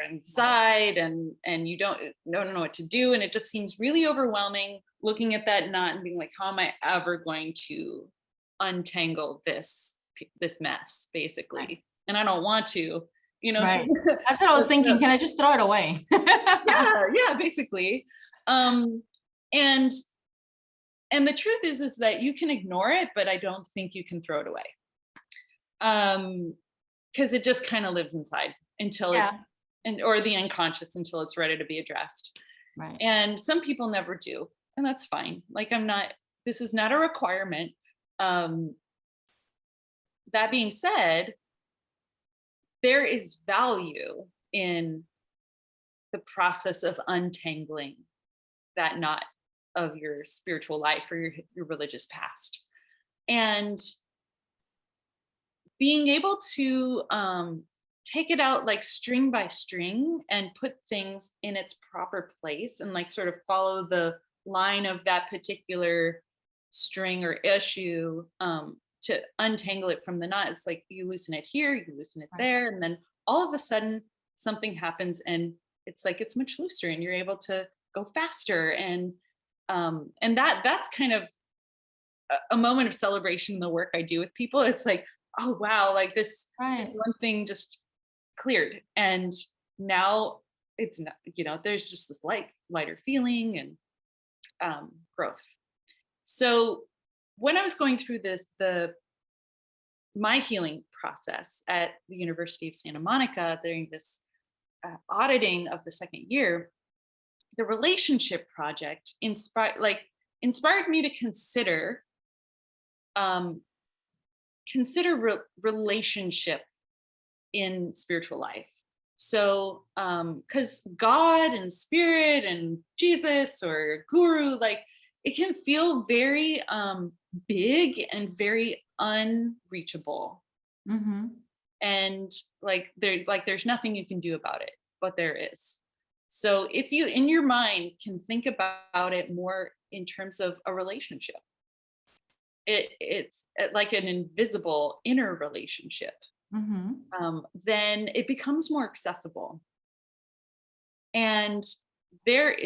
inside, and you don't know what to do, and it just seems really overwhelming looking at that knot and being like, how am I ever going to untangle this mess, basically? Right. And I don't want to, Right. So, That's what I was thinking. Can I just throw it away? yeah, basically. And the truth is that you can ignore it, but I don't think you can throw it away. Because it just kind of lives inside until or the unconscious, until it's ready to be addressed. Right. And some people never do, and that's fine. Like, this is not a requirement. That being said, there is value in the process of untangling that knot of your spiritual life or your religious past, and being able to take it out like string by string and put things in its proper place, and like sort of follow the line of that particular string or issue, to untangle it from the knot. It's like you loosen it here, you loosen it there, and then all of a sudden something happens, and it's like it's much looser, and you're able to go faster. And that's kind of a moment of celebration in the work I do with people. It's like, oh wow, like this one thing just cleared, and now it's not, there's just this lighter feeling and growth. So when I was going through my healing process at the University of Santa Monica during this auditing of the second year, the relationship project inspired me to consider relationship in spiritual life. So because God and spirit and Jesus or guru, like, it can feel very big and very unreachable. And there's nothing you can do about it, but there is. So if you in your mind can think about it more in terms of a relationship, it's like an invisible inner relationship, then it becomes more accessible. And there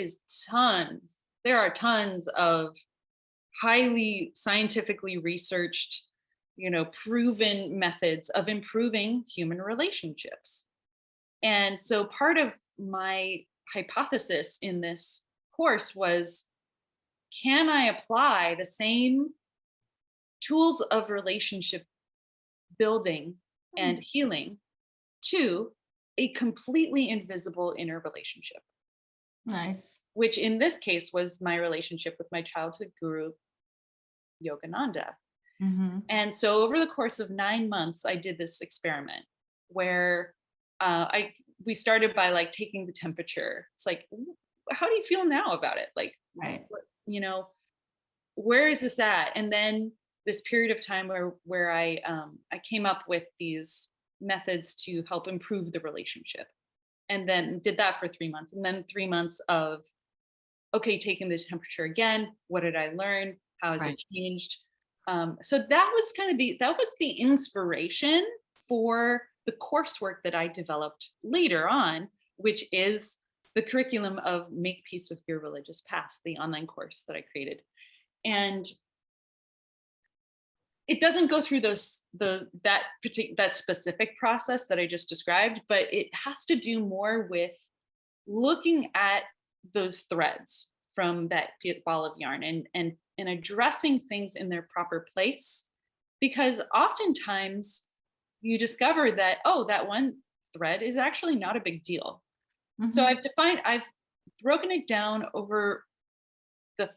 are tons of highly scientifically researched, proven methods of improving human relationships. And so part of my hypothesis in this course was, can I apply the same tools of relationship building and healing to a completely invisible inner relationship? Nice. Which in this case was my relationship with my childhood guru, Yogananda. And so over the course of 9 months, I did this experiment where we started by like taking the temperature. It's like, how do you feel now about it? Like, Right. you know, where is this at? And then this period of time where I came up with these methods to help improve the relationship, and then did that for 3 months, and then 3 months of, okay, taking the temperature again. What did I learn? How has Right. it changed? So that was the inspiration for the coursework that I developed later on, which is the curriculum of Make Peace with Your Religious Past, the online course that I created. And it doesn't go through that specific process that I just described, but it has to do more with looking at those threads from that ball of yarn and addressing things in their proper place, because oftentimes you discover that, oh, that one thread is actually not a big deal. So I've broken it down over the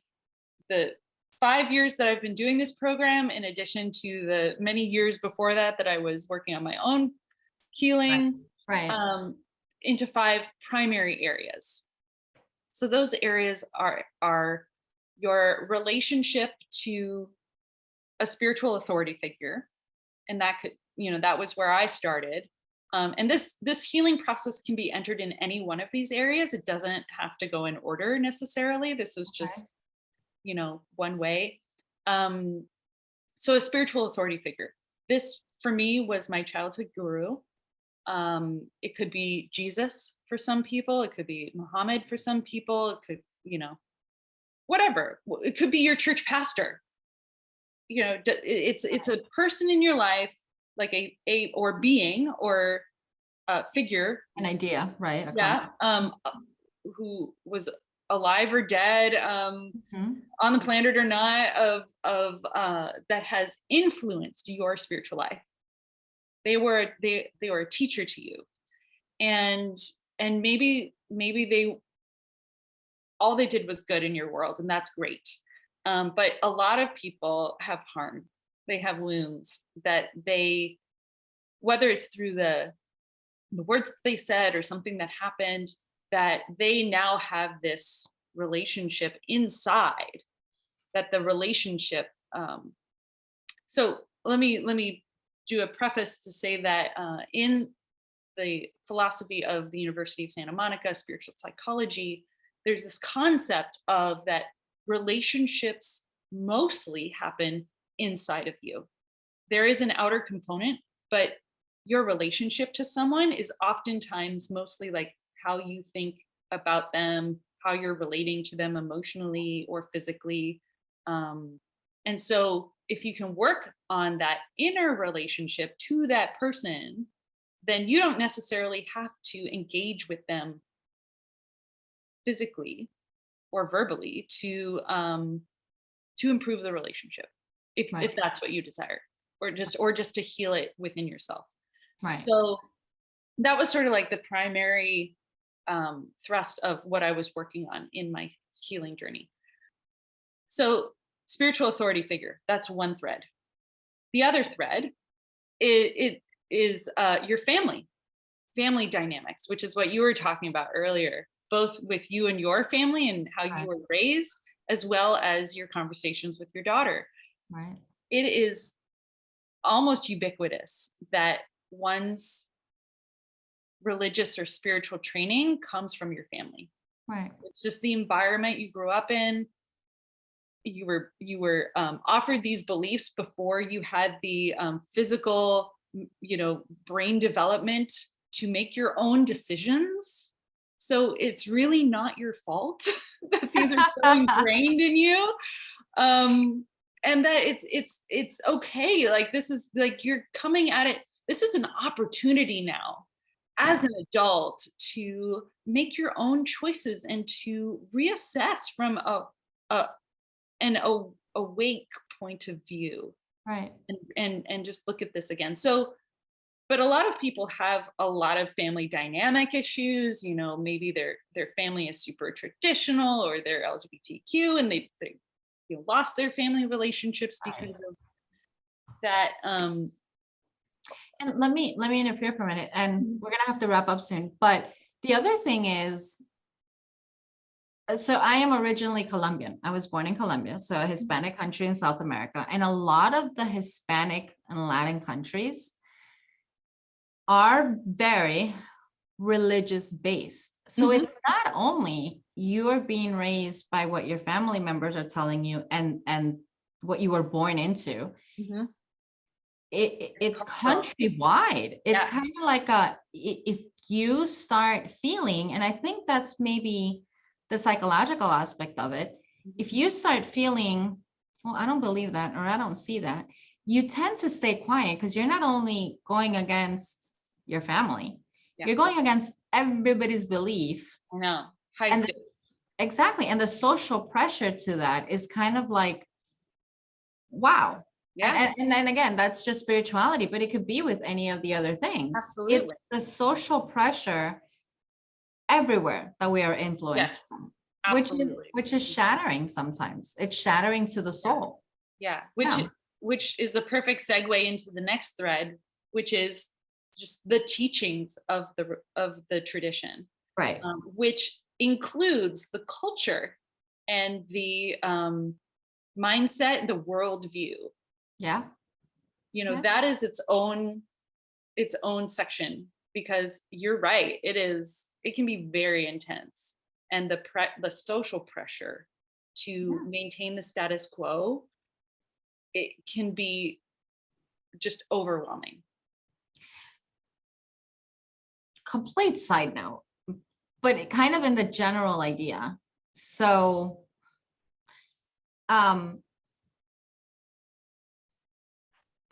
5 years that I've been doing this program, in addition to the many years before that I was working on my own healing, Right. into 5 primary areas. So those areas are your relationship to a spiritual authority figure, and that was where I started. And this healing process can be entered in any one of these areas. It doesn't have to go in order necessarily. This was just, one way. So a spiritual authority figure. This for me was my childhood guru. It could be Jesus for some people. It could be Muhammad for some people. It could, whatever. It could be your church pastor. It's a person in your life, like a or being or a figure, An idea, right? yeah, who was alive or dead, on the planet or not, of that has influenced your spiritual life. They were a teacher to you, and maybe they all they did was good in your world, and that's great. But a lot of people have harm. They have wounds that they, whether it's through the words that they said or something that happened, that they now have this relationship inside, that the relationship. So let me do a preface to say that in the philosophy of the University of Santa Monica, spiritual psychology, there's this concept of that relationships mostly happen inside of you. There is an outer component, but your relationship to someone is oftentimes mostly like how you think about them, how you're relating to them emotionally or physically. And so if you can work on that inner relationship to that person, then you don't necessarily have to engage with them physically or verbally to improve the relationship, if that's what you desire, or just to heal it within yourself. Right. So that was sort of like the primary thrust of what I was working on in my healing journey. So spiritual authority figure, that's one thread. The other thread it is your family dynamics, which is what you were talking about earlier, both with you and your family and how you were raised, as well as your conversations with your daughter. Right. It is almost ubiquitous that one's religious or spiritual training comes from your family. Right. It's just the environment you grew up in. You were offered these beliefs before you had the physical, brain development to make your own decisions. So it's really not your fault that these are so ingrained in you. And that it's okay. Like, this is like, you're coming at it. This is an opportunity now as an adult to make your own choices and to reassess from an awake point of view. Right. And just look at this again. So, but a lot of people have a lot of family dynamic issues. Maybe their family is super traditional, or they're LGBTQ and they lost their family relationships because of that And let me interfere for a minute, and we're gonna have to wrap up soon. But the other thing is, so I am originally Colombian. I was born in Colombia, so a Hispanic country in South America. And a lot of the Hispanic and Latin countries are very religious based. So it's not only you're being raised by what your family members are telling you and what you were born into. It's countrywide. It's kind of like if you start feeling, and I think that's maybe the psychological aspect of it. If you start feeling, well, I don't believe that, or I don't see that, you tend to stay quiet because you're not only going against your family, you're going against everybody's belief. I know. Exactly. And the social pressure to that is kind of like, wow. Yeah. And then again, that's just spirituality, but it could be with any of the other things. Absolutely. It's the social pressure everywhere that we are influenced from, which is shattering sometimes. It's shattering to the soul. Yeah. Which is a perfect segue into the next thread, which is just the teachings of the tradition. Right. Which includes the culture and the mindset, the worldview. Yeah. That is its own section, because you're right. It can be very intense. And the social pressure to maintain the status quo, it can be just overwhelming. Complete side note, but it kind of in the general idea. So, I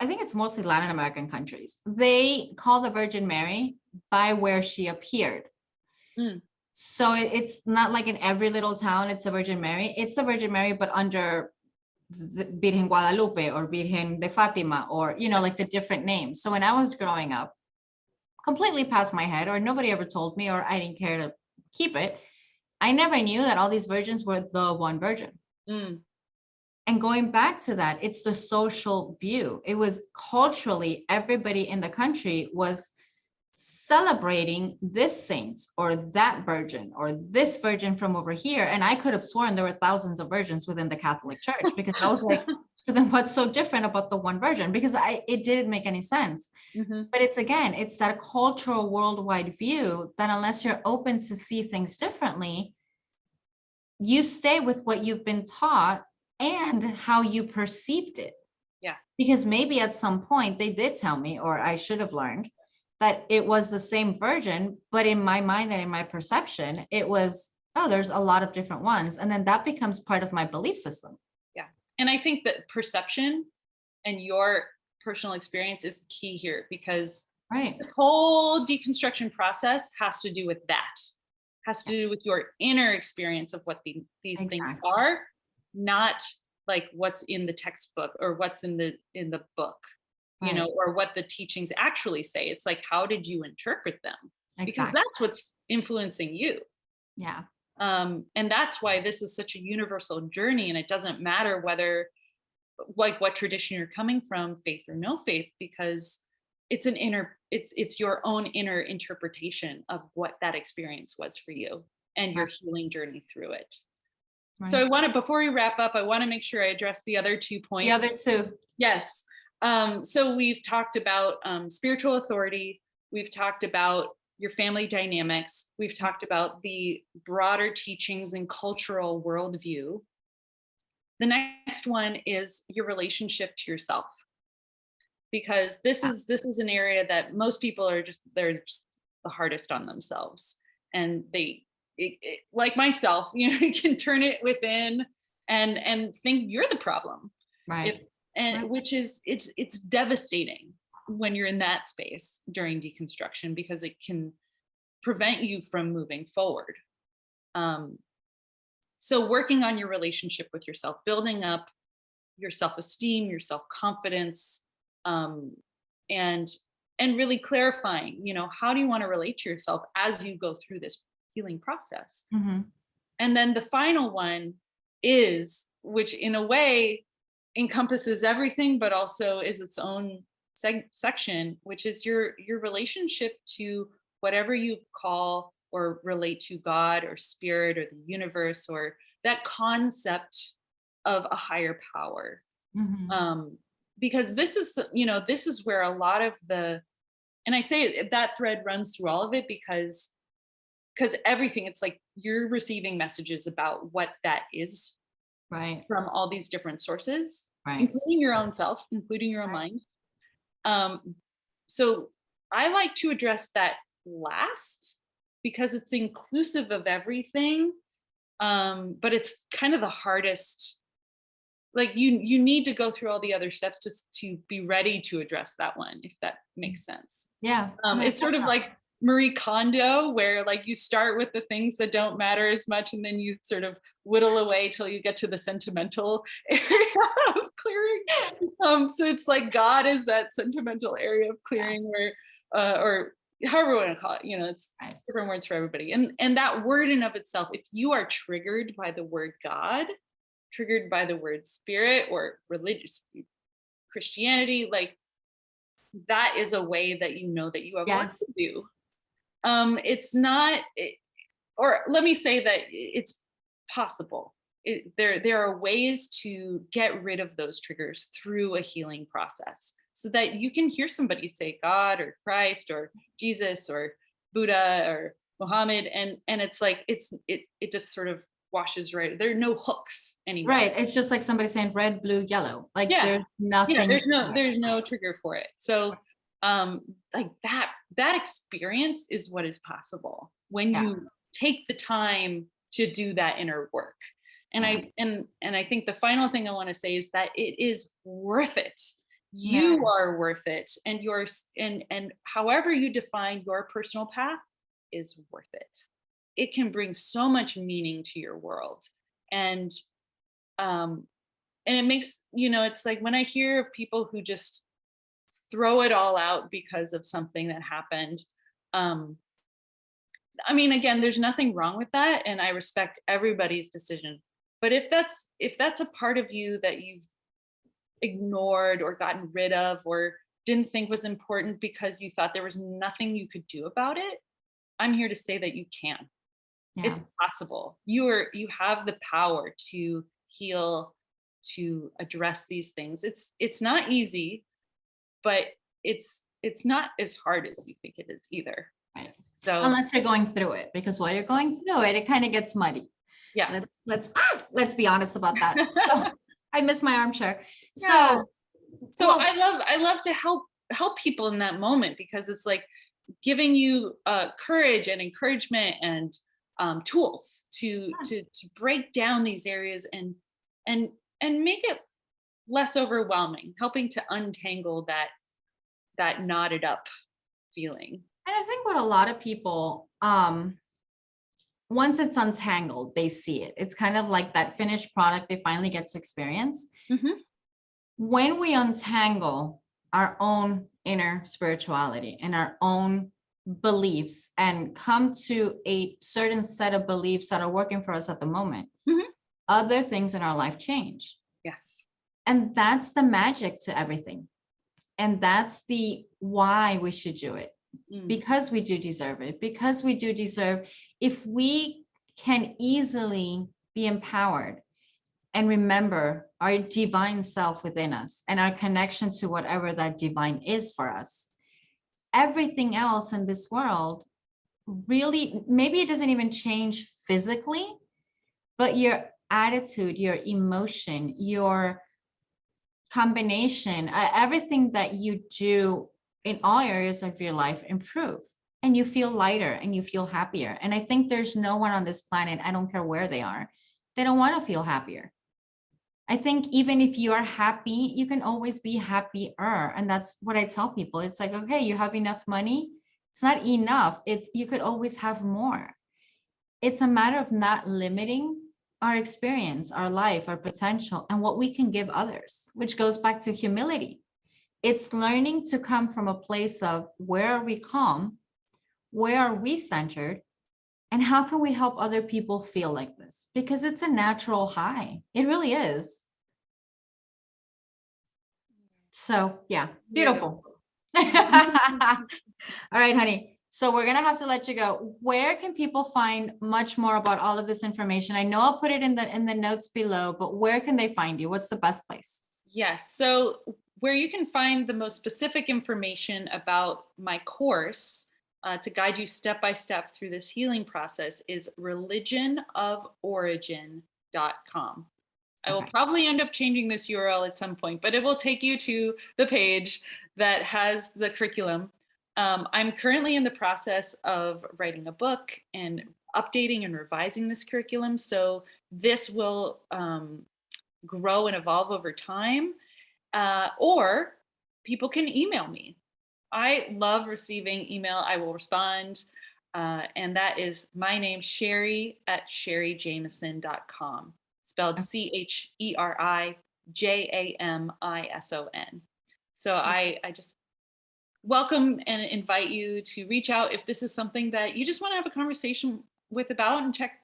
think it's mostly Latin American countries. They call the Virgin Mary by where she appeared. So it's not like in every little town, it's the Virgin Mary. It's the Virgin Mary, but under the Virgen Guadalupe or Virgen de Fatima, or, like the different names. So when I was growing up, completely past my head, or nobody ever told me, or I didn't care to keep it, I never knew that all these virgins were the one virgin. And going back to that, it's the social view. It was culturally, everybody in the country was celebrating this saint or that virgin or this virgin from over here. And I could have sworn there were thousands of virgins within the Catholic Church, because I was like, so then what's so different about the one virgin? Because it didn't make any sense. But it's that cultural worldwide view that unless you're open to see things differently, you stay with what you've been taught and how you perceived it. Yeah. Because maybe at some point they did tell me, or I should have learned, that it was the same virgin, but in my mind and in my perception, it was, there's a lot of different ones. And then that becomes part of my belief system. Yeah. And I think that perception and your personal experience is the key here, because this whole deconstruction process has to do with that, has to do with your inner experience of what these things are, not like what's in the textbook or what's in the book, or what the teachings actually say. It's like, how did you interpret them? Because that's what's influencing you. Yeah. And that's why this is such a universal journey. And it doesn't matter whether, like, what tradition you're coming from, faith or no faith, because it's it's your own inner interpretation of what that experience was for you and your healing journey through it. So before we wrap up, I want to make sure I address the other 2 points. The other two. Yes. So we've talked about spiritual authority. We've talked about your family dynamics. We've talked about the broader teachings and cultural worldview. The next one is your relationship to yourself, because this is an area that most people they're just the hardest on themselves, and like myself, you can turn it within and think you're the problem, which is it's devastating when you're in that space during deconstruction, because it can prevent you from moving forward. So working on your relationship with yourself, building up your self-esteem, your self-confidence, and really clarifying, how do you want to relate to yourself as you go through this healing process. And then the final one is, which in a way encompasses everything, but also is its own section, which is your relationship to whatever you call or relate to God or spirit or the universe or that concept of a higher power. Mhm. Because this is, this is where a lot of and I say that thread runs through all of it because everything, it's like you're receiving messages about what that is Right. from all these different sources, Right. including your own self, including your own Right. mind. So I like to address that last because it's inclusive of everything. But it's kind of the hardest. Like you need to go through all the other steps to be ready to address that one, if that makes sense. Yeah. No, It's sort of like Marie Kondo, where like you start with the things that don't matter as much, and then you sort of whittle away till you get to the sentimental area of clearing. So it's like God is that sentimental area of clearing where, or however you want to call it, it's right. different words for everybody. And that word in of itself, if you are triggered by the word God, triggered by the word spirit or religious Christianity, like that is a way that you know that you have work Yes. to do. It's not, or let me say that it's possible. There are ways to get rid of those triggers through a healing process so that you can hear somebody say God or Christ or Jesus or Buddha or Muhammad, and it's like it just sort of washes right. There are no hooks anymore. Right. It's just like somebody saying red, blue, yellow. Like Yeah. there's nothing. There's no trigger for it. So like that experience is what is possible when Yeah. you take the time to do that inner work. And Yeah. I think the final thing I want to say is that it is worth it. Yeah. You are worth it, and and however you define your personal path is worth it. It can bring so much meaning to your world. And um and it makes, it's like when I hear of people who just throw it all out because of something that happened. um I mean, again, there's nothing wrong with that, and I respect everybody's decision. But if that's a part of you that you've ignored or gotten rid of or didn't think was important because you thought there was nothing you could do about it, I'm here to say that you can. Yeah. It's possible. You have the power to heal, to address these things. It's not easy, but it's not as hard as you think it is either. Right. So Unless you're going through it, because while you're going through it, it kind of gets muddy. yeah. Let's be honest about that. So I miss my armchair. Yeah. So well, I love to help people in that moment, because it's like giving you courage and encouragement and tools to break down these areas and make it less overwhelming, helping to untangle that knotted up feeling. and I think what a lot of people, once it's untangled, they see it. It's kind of like that finished product they finally get to experience. Mm-hmm. When we untangle our own inner spirituality and our own beliefs and come to a certain set of beliefs that are working for us at the moment, Mm-hmm. other things in our life change. Yes. And that's the magic to everything. And that's the why we should do it. Because we do deserve it. Because we do deserve, if we can easily be empowered and remember our divine self within us and our connection to whatever that divine is for us, everything else in this world really, maybe it doesn't even change physically, but your attitude, your emotion, your combination, everything that you do in all areas of your life improve, and you feel lighter and you feel happier. And I think there's no one on this planet, I don't care where they are, they don't want to feel happier. I think even if you are happy, you can always be happier. And that's what I tell people. It's like, okay, you have enough money. It's not enough. It's, you could always have more. It's a matter of not limiting our experience, our life, our potential, and what we can give others, which goes back to humility. It's learning to come from a place of where are we calm? Where are we centered? And how can we help other people feel like this? Because it's a natural high. It really is. So yeah, beautiful. All right, honey. So we're going to have to let you go. Where can people find much more about all of this information? I know I'll put it in the notes below, but where can they find you? What's the best place? Yes. So where you can find the most specific information about my course to guide you step by step through this healing process is religionofOrigin.com. I will Okay. probably end up changing this URL at some point, but it will take you to the page that has the curriculum. I'm currently in the process of writing a book and updating and revising this curriculum. So this will grow and evolve over time. Or people can email me. I love receiving email. I will respond. And that is my name, Cheri at CheriJamison.com, spelled CheriJamison. So I just welcome and invite you to reach out if this is something that you just want to have a conversation with about and check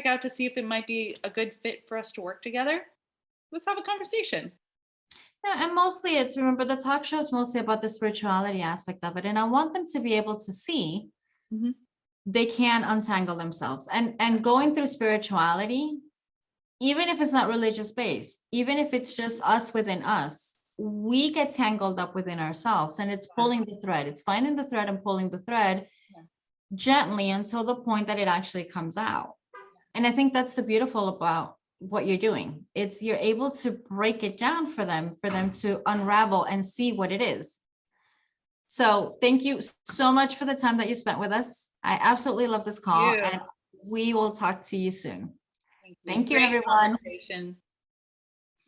out to see if it might be a good fit for us to work together. Let's have a conversation. Yeah, and mostly it's, remember, the talk show is mostly about the spirituality aspect of it. And I want them to be able to see they can untangle themselves and going through spirituality, even if it's not religious based, even if it's just us within us, we get tangled up within ourselves, and it's pulling the thread. It's finding the thread and pulling the thread gently until the point that it actually comes out. And I think that's the beautiful about what you're doing. It's you're able to break it down for them to unravel and see what it is. So thank you so much for the time that you spent with us. I absolutely love this call, and we will talk to you soon. Thank you, everyone.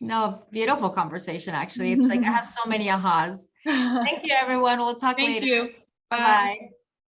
No, beautiful conversation, actually. It's like I have so many ahas. Thank you, everyone. We'll talk later. Thank you. Bye-bye.